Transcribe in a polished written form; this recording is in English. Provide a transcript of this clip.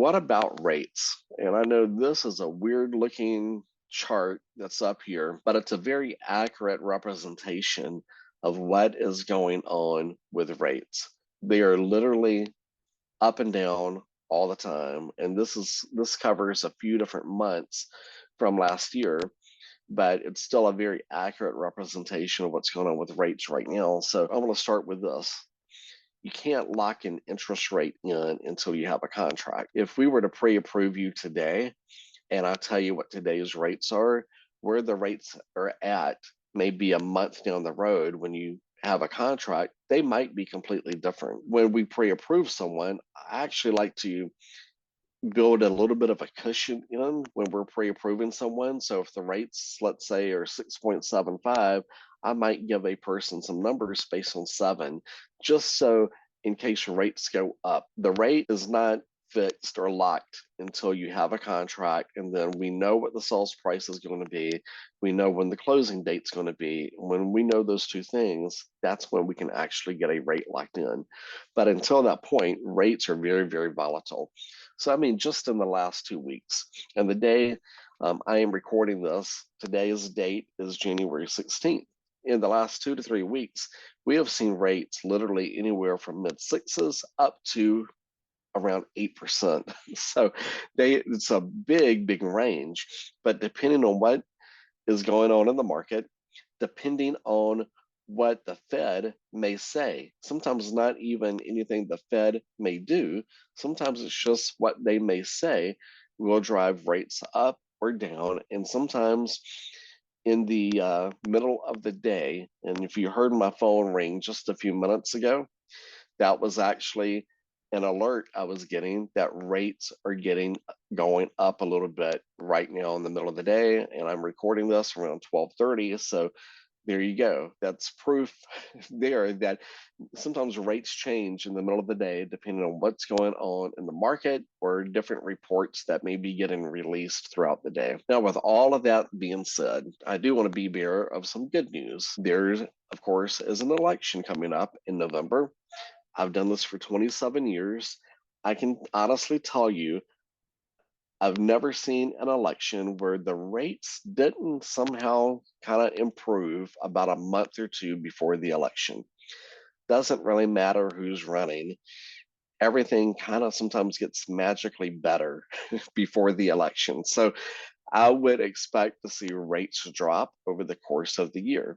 what about rates? And I know this is a weird looking chart that's up here, but it's a very accurate representation of what is going on with rates. They are literally up and down all the time. And this covers a few different months from last year, but it's still a very accurate representation of what's going on with rates right now. So I'm going to start with this. You can't lock an interest rate in until you have a contract. If we were to pre-approve you today, and I tell you what today's rates are, where the rates are at may be a month down the road when you have a contract, they might be completely different. When we pre-approve someone, I actually like to build a little bit of a cushion in when we're pre-approving someone. So if the rates, let's say, are 6.75, I might give a person some numbers based on 7, just so in case rates go up. The rate is not fixed or locked until you have a contract, and then we know what the sales price is going to be. We know when the closing date's going to be. When we know those two things, that's when we can actually get a rate locked in. But until that point, rates are very, very volatile. So, I mean, just in the last 2 weeks, and the day I am recording this, today's date is January 16th. In the last 2 to 3 weeks, we have seen rates literally anywhere from mid sixes up to around 8%. So it's a big, big range. But depending on what is going on in the market, depending on what the Fed may say. Sometimes not even anything the Fed may do. Sometimes it's just what they may say will drive rates up or down. And sometimes in the middle of the day, and if you heard my phone ring just a few minutes ago, that was actually an alert I was getting that rates are going up a little bit right now in the middle of the day, and I'm recording this around 12:30. So there you go. That's proof there that sometimes rates change in the middle of the day depending on what's going on in the market or different reports that may be getting released throughout the day. Now, with all of that being said, I do want to be bearer of some good news. There's, of course, is an election coming up in November. I've done this for 27 years. I can honestly tell you, I've never seen an election where the rates didn't somehow kind of improve about a month or two before the election. Doesn't really matter who's running. Everything kind of sometimes gets magically better before the election. So I would expect to see rates drop over the course of the year.